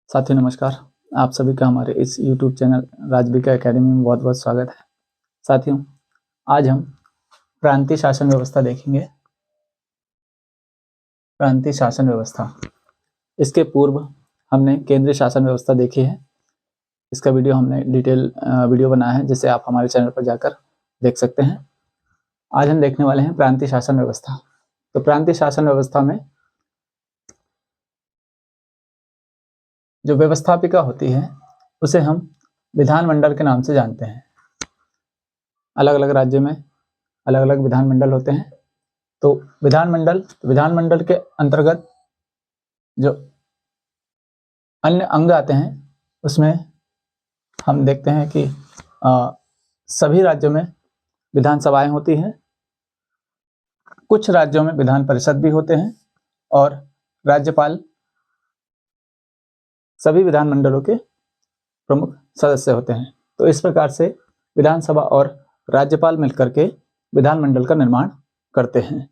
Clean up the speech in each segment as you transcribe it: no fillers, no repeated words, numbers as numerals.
साथियों नमस्कार। आप सभी का हमारे इस YouTube चैनल राजविका एकेडमी में बहुत बहुत स्वागत है। साथियों, आज हम प्रांतीय शासन व्यवस्था देखेंगे। प्रांतीय शासन व्यवस्था, इसके पूर्व हमने केंद्रीय शासन व्यवस्था देखी है। इसका वीडियो हमने डिटेल वीडियो बनाया है, जिसे आप हमारे चैनल पर जाकर देख सकते हैं। आज हम देखने वाले हैं प्रांतीय शासन व्यवस्था। तो प्रांतीय शासन व्यवस्था में जो व्यवस्थापिका होती है उसे हम विधानमंडल के नाम से जानते हैं। अलग अलग राज्यों में अलग अलग विधानमंडल होते हैं। तो विधानमंडल के अंतर्गत जो अन्य अंग आते हैं उसमें हम देखते हैं कि सभी राज्यों में विधानसभाएं होती हैं। कुछ राज्यों में विधान परिषद भी होते हैं और राज्यपाल सभी विधानमंडलों के प्रमुख सदस्य होते हैं। तो इस प्रकार से विधानसभा और राज्यपाल मिलकर के विधानमंडल का निर्माण करते हैं।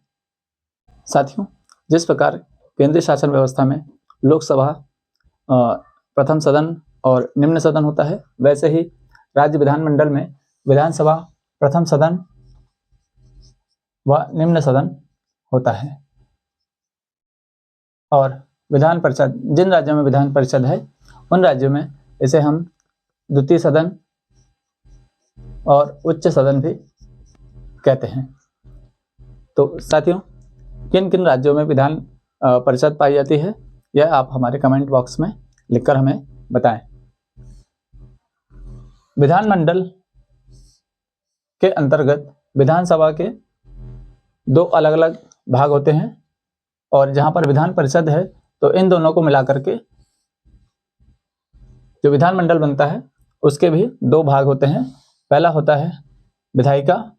साथियों, जिस प्रकार केंद्रीय शासन व्यवस्था में लोकसभा प्रथम सदन और निम्न सदन होता है, वैसे ही राज्य विधानमंडल में विधानसभा प्रथम सदन व निम्न सदन होता है। और विधान परिषद, जिन राज्यों में विधान परिषद है उन राज्यों में इसे हम द्वितीय सदन और उच्च सदन भी कहते हैं। तो साथियों, किन किन राज्यों में विधान परिषद पाई जाती है, यह आप हमारे कमेंट बॉक्स में लिखकर हमें बताएं। विधानमंडल के अंतर्गत विधानसभा के दो अलग अलग भाग होते हैं और जहां पर विधान परिषद है तो इन दोनों को मिलाकर के जो विधानमंडल बनता है उसके भी दो भाग होते हैं। पहला होता है विधायिका,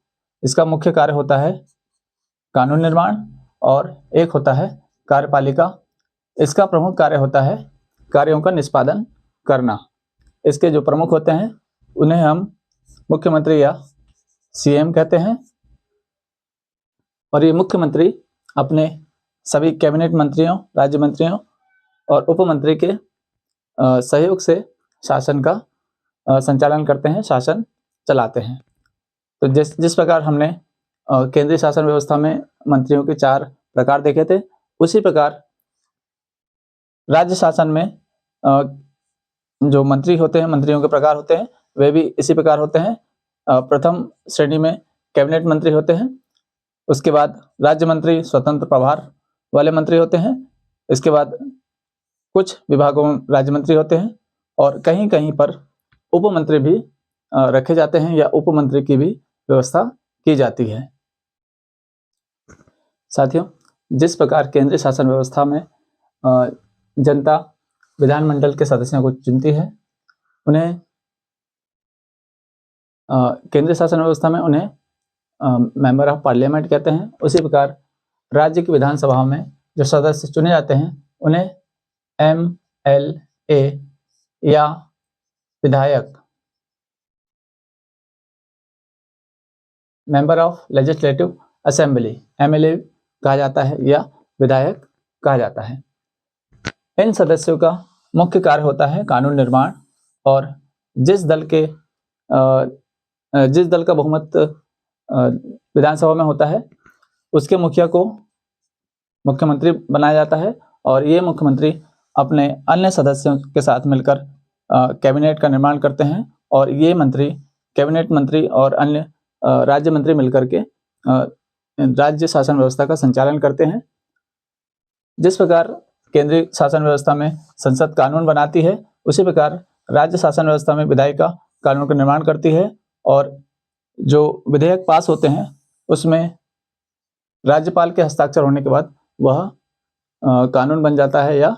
इसका मुख्य कार्य होता है कानून निर्माण, और एक होता है कार्यपालिका, इसका प्रमुख कार्य होता है कार्यों का निष्पादन करना। इसके जो प्रमुख होते हैं उन्हें हम मुख्यमंत्री या सीएम कहते हैं। और ये मुख्यमंत्री अपने सभी कैबिनेट मंत्रियों, राज्य मंत्रियों और उपमंत्री के सहयोग से शासन का संचालन करते हैं, शासन चलाते हैं। तो जिस प्रकार हमने केंद्रीय शासन व्यवस्था में मंत्रियों के 4 प्रकार देखे थे, उसी प्रकार राज्य शासन में जो मंत्री होते हैं, मंत्रियों के प्रकार होते हैं, वे भी इसी प्रकार होते हैं। प्रथम श्रेणी में कैबिनेट मंत्री होते हैं, उसके बाद राज्य मंत्री स्वतंत्र प्रभार वाले मंत्री होते हैं, इसके बाद कुछ विभागों में राज्य मंत्री होते हैं और कहीं कहीं पर उपमंत्री भी रखे जाते हैं या उपमंत्री की भी व्यवस्था की जाती है। साथियों, जिस प्रकार केंद्रीय शासन व्यवस्था में जनता विधानमंडल के सदस्यों को चुनती है, उन्हें केंद्रीय शासन व्यवस्था में उन्हें मेंबर ऑफ पार्लियामेंट कहते हैं। उसी प्रकार राज्य की विधानसभा में जो सदस्य चुने जाते हैं उन्हें MLA या विधायक, member of legislative assembly, MLA कहा जाता है या विधायक कहा जाता है। इन सदस्यों का मुख्य कार्य होता है कानून निर्माण, और जिस दल का बहुमत विधानसभा में होता है उसके मुखिया को मुख्यमंत्री बनाया जाता है और ये मुख्यमंत्री अपने अन्य सदस्यों के साथ मिलकर कैबिनेट का निर्माण करते हैं और ये मंत्री, कैबिनेट मंत्री और अन्य राज्य मंत्री मिलकर के राज्य शासन व्यवस्था का संचालन करते हैं। जिस प्रकार केंद्रीय शासन व्यवस्था में संसद कानून बनाती है, उसी प्रकार राज्य शासन व्यवस्था में विधायिका कानून का निर्माण करती है और जो विधेयक पास होते हैं उसमें राज्यपाल के हस्ताक्षर होने के बाद वह कानून बन जाता है या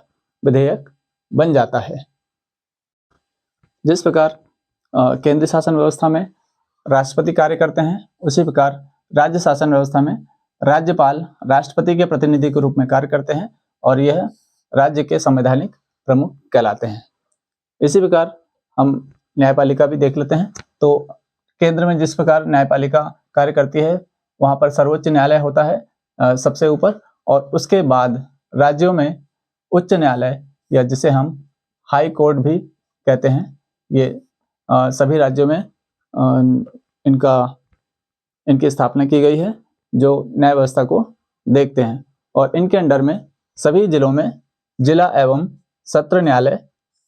विधेयक बन जाता है। जिस प्रकार केंद्रीय शासन व्यवस्था में राष्ट्रपति कार्य करते हैं, उसी प्रकार राज्य शासन व्यवस्था में राज्यपाल राष्ट्रपति के प्रतिनिधि के रूप में कार्य करते हैं और यह राज्य के संवैधानिक प्रमुख कहलाते हैं। इसी प्रकार हम न्यायपालिका भी देख लेते हैं। तो केंद्र में जिस प्रकार न्यायपालिका कार्य करती है, वहां पर सर्वोच्च न्यायालय होता है सबसे ऊपर, और उसके बाद राज्यों में उच्च न्यायालय या जिसे हम हाई कोर्ट भी कहते हैं। ये सभी राज्यों में इनकी स्थापना की गई है, जो न्याय व्यवस्था को देखते हैं। और इनके अंडर में सभी जिलों में जिला एवं सत्र न्यायालय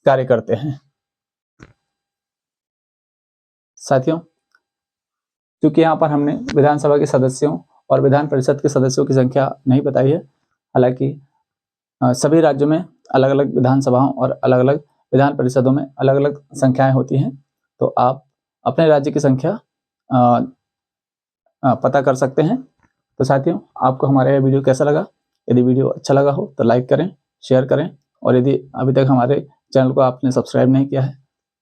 कार्य करते हैं। साथियों, क्योंकि यहाँ पर हमने विधानसभा के सदस्यों और विधान परिषद के सदस्यों की संख्या नहीं बताई है, हालांकि सभी राज्यों में अलग अलग विधानसभाओं और अलग अलग विधान परिषदों में अलग अलग संख्याएं होती हैं, तो आप अपने राज्य की संख्या पता कर सकते हैं। तो साथियों, आपको हमारा यह वीडियो कैसा लगा? यदि वीडियो अच्छा लगा हो तो लाइक करें, शेयर करें, और यदि अभी तक हमारे चैनल को आपने सब्सक्राइब नहीं किया है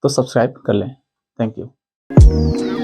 तो सब्सक्राइब कर लें। Thank you.